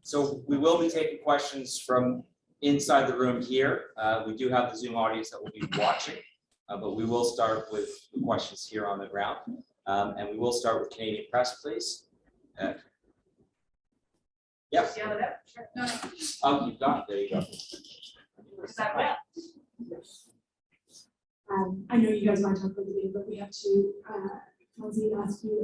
So we will be taking questions from inside the room here. We do have the Zoom audience that will be watching, but we will start with the questions here on the ground. And we will start with Canadian Press, please. Yeah. Sure. No. Oh, you've got it. There you go. I know you guys might talk about the game, but we have to ask you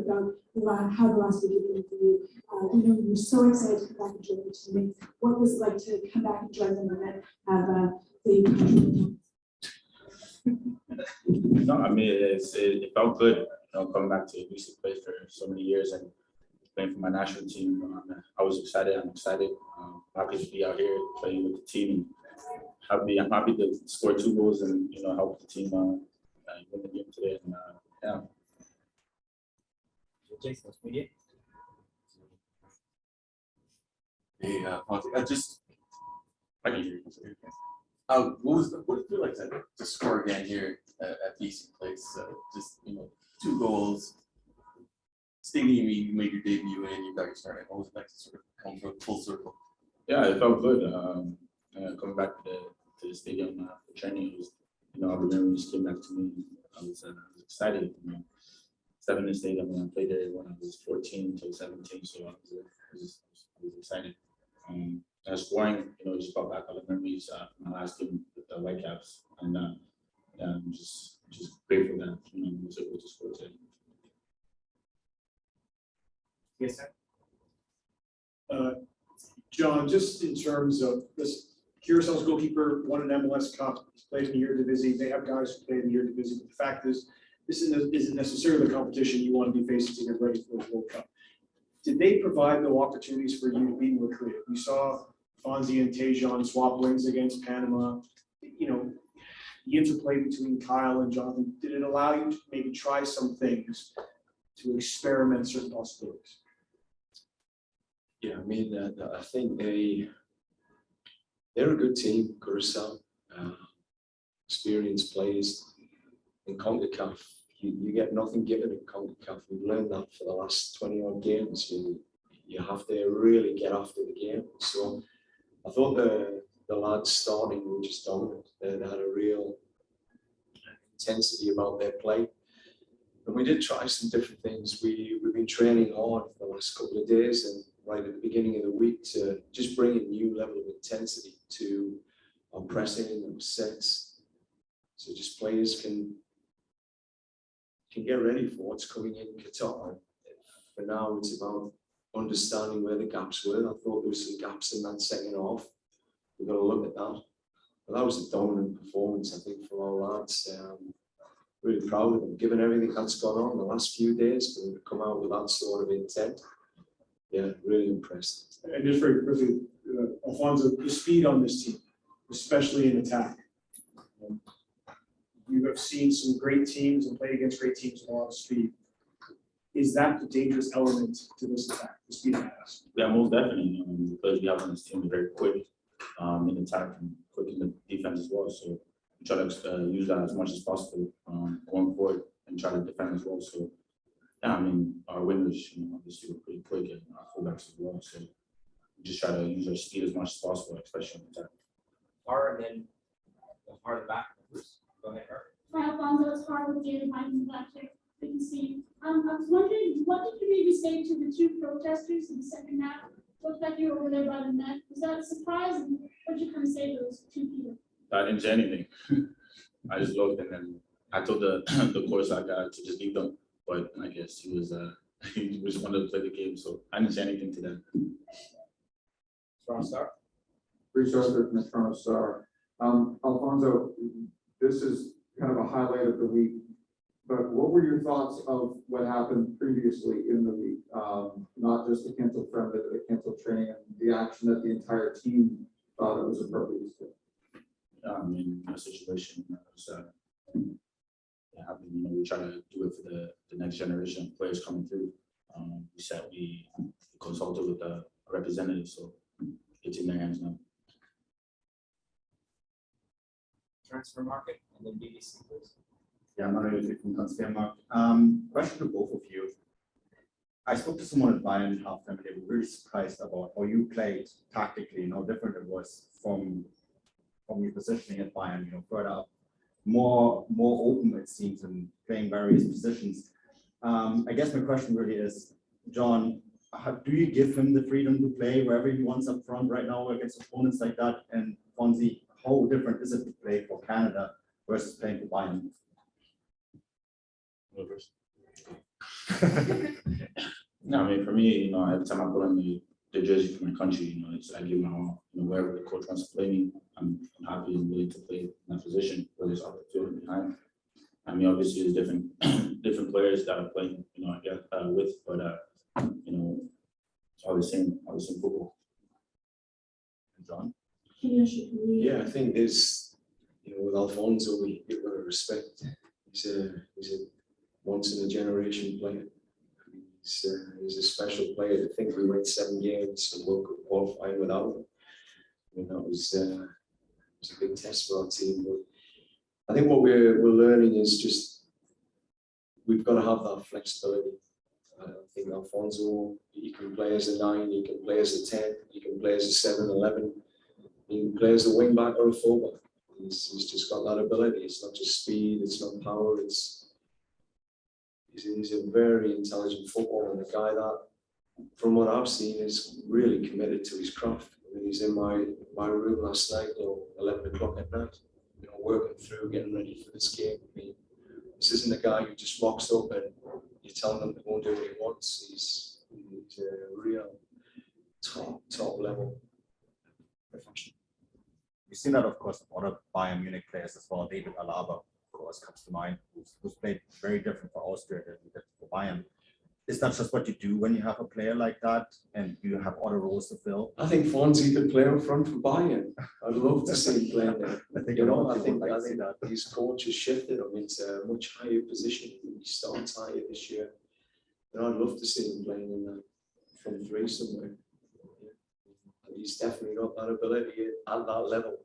about how the last week has been for you. You know, you're so excited to come back and join the team. What was it like to come back and join them and then have the country? No, I mean it felt good, you know, coming back to BC play for so many years and playing for my national team. I was excited. I'm excited. Happy to be out here playing with the team. I'm happy to score 2 goals and help the team win the game today. And yeah. Jason, media. Hey, I can hear you. What did it feel like to score again here at BC Place? Just 2 goals. Stadium, you made your debut and you got your start. What was it like to sort of come full circle? Yeah, it felt good. Coming back to the stadium for training, it was, all the memories came back to me. I was excited. Stepping in the stadium, and I played there when I was 14 until 17, so I was excited. Scoring, just brought back all the memories from my last game with the Whitecaps, and I'm just grateful that I was able to score today. Yes, sir. John, just in terms of this, Curaçao's goalkeeper won an MLS Cup, he's played in the Eredivisie. They have guys who play in the Eredivisie, but the fact is, this isn't necessarily the competition you want to be facing to get ready for the World Cup. Did they provide no opportunities for you to be more creative? We saw Fonzie and Tejan swap wings against Panama. The interplay between Kyle and Jonathan, did it allow you to maybe try some things to experiment certain possibilities? Yeah, I mean, I think they're a good team, Curacao. Experienced players in CONCACAF. You get nothing given in CONCACAF. We've learned that for the last 20-odd games. You have to really get after the game. So I thought the lads starting were just dominant. They had a real intensity about their play. And we did try some different things. We've been training hard for the last couple of days and right at the beginning of the week to just bring a new level of intensity to our pressing and our sets. So just players can get ready for what's coming in Qatar. For now, it's about understanding where the gaps were. I thought there were some gaps in that second half. We've got to look at that. But that was a dominant performance, I think, from our lads. Really proud of them, given everything that's gone on the last few days, for them to come out with that sort of intent. Yeah, really impressed. And just very quickly, Alphonso, the speed on this team, especially in attack. You have seen some great teams and played against great teams with a lot of speed. Is that the dangerous element to this attack, the speed it has? Yeah, most definitely. The players we have on this team are very quick in attack and quick in the defense as well. So we try to use that as much as possible going forward and try to defend as well. So yeah, I mean, our wingers, obviously we're pretty quick and our fullbacks as well. So we just try to use our speed as much as possible, especially in attack. Far and then the back. Go ahead, Herdman. Hi, Alphonso. It's hard with David Hines back here. Good to see you. I was wondering, what did you maybe say to the 2 protesters in the second half? Looked like you were over there by the net. Was that a surprise? And what did you kind of say to those 2 people? I didn't say anything. I just looked and then I told the course I got to just leave them. But I guess he just wanted to play the game, so I didn't say anything to them. Toronto Star. Bruce Arthur from the Toronto Star. Alphonso, this is kind of a highlight of the week, but what were your thoughts of what happened previously in the week? Not just the cancelled friendly, but the cancelled training and the action that the entire team thought it was appropriate to take. Yeah, I mean, in a situation, we try to do it for the next generation of players coming through. We consulted with a representative, so it's in their hands now. Transfer market and then BBC, please. Yeah, I'm not really from Transfermarkt. Question to both of you. I spoke to someone at Bayern halftime, and they were really surprised about how you played tactically and how different it was from your positioning at Bayern, further up, more open it seems, and playing various positions. I guess my question really is, John, do you give him the freedom to play wherever he wants up front right now against opponents like that? And Fonzie, how different is it to play for Canada versus playing for Bayern? No, I mean, for me, every time I put on the jersey for my country, I give my all. Wherever the coach wants to play me, I'm happy and willing to play in that position, whether it's off the field or behind. I mean, obviously, there's different players that I play, I get with, but it's all the same football. John? Yeah, I think there's, with Alphonso, we give a respect. He's a once in a generation player. He's a special player. To think we went 7 games and World Cup qualifying without him. I mean, that was a big test for our team. But I think what we're learning is just we've got to have that flexibility. I think Alphonso, he can play as a 9, he can play as a 10, he can play as a 7, 11, he can play as a wing back or a fullback. He's just got that ability. It's not just speed, it's not power, he's a very intelligent footballer, and a guy that, from what I've seen, is really committed to his craft. I mean, he's in my room last night, 11 o'clock at night, working through, getting ready for this game. I mean, this isn't a guy who just rocks up and you're telling him to go and do what he wants. He's a real top level professional. You've seen that, of course, of other Bayern Munich players as well. David Alaba, of course, comes to mind, who's played very different for Austria than he did for Bayern. Is that just what you do when you have a player like that and you have other roles to fill? I think Fonzie could play up front for Bayern. I'd love to see him playing there. I think I think his coach has shifted him into a much higher position. He starts higher this year. And I'd love to see him playing in that front 3 somewhere. And he's definitely got that ability at that level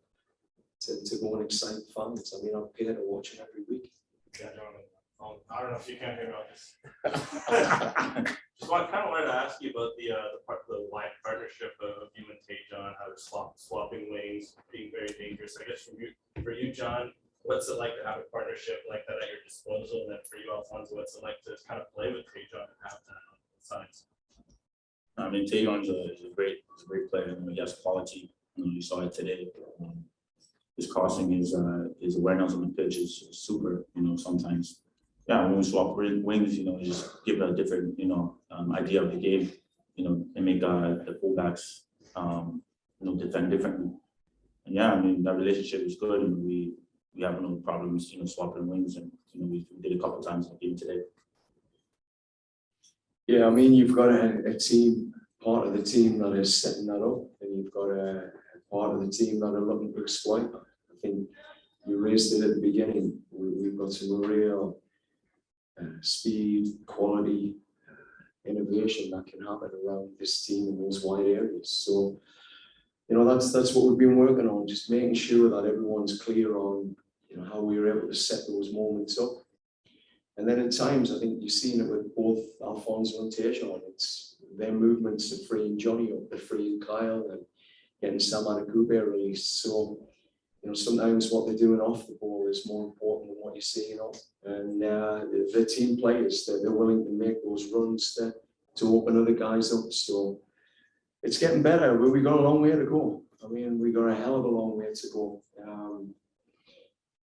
to go and excite fans. I mean, I'm paid to watch him every week. Yeah, I don't know if you can hear me on this. Just kind of wanted to ask you about the wide partnership of you and Tajon, how they're swapping wings, being very dangerous. I guess for you, John, what's it like to have a partnership like that at your disposal? And then for you, Alphonso, what's it like to kind of play with Tajon and have that on both sides? I mean, Tajon's a great player. He has quality. You saw it today. His crossing, his awareness on the pitch is super. Sometimes. Yeah, when we swap wings, just give a different, idea of the game, and make the fullbacks, defend differently. And yeah, I mean, that relationship is good, and we have no problems, swapping wings, and we did a couple times in the game today. Yeah, I mean, you've got a team, part of the team that is setting that up, and you've got a part of the team that are looking to exploit that. I think you raised it at the beginning. We've got some real speed, quality, innovation that can happen around this team in those wide areas. So, that's what we've been working on, just making sure that everyone's clear on, how we were able to set those moments up. And then at times, I think you've seen it with both Alphonso and Tajon. It's their movements to freeing Johnny up, to freeing Kyle, and getting Sam Adekugbe released. So, sometimes what they're doing off the ball is more important than what you're seeing on. And the team players, they're willing to make those runs to open other guys up. So it's getting better, but we've got a long way to go. I mean, we've got a hell of a long way to go.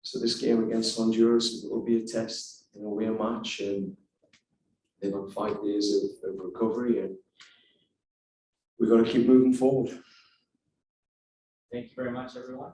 So this game against Honduras will be a test, we're a match, and they've got 5 days of recovery, and we've got to keep moving forward. Thank you very much, everyone.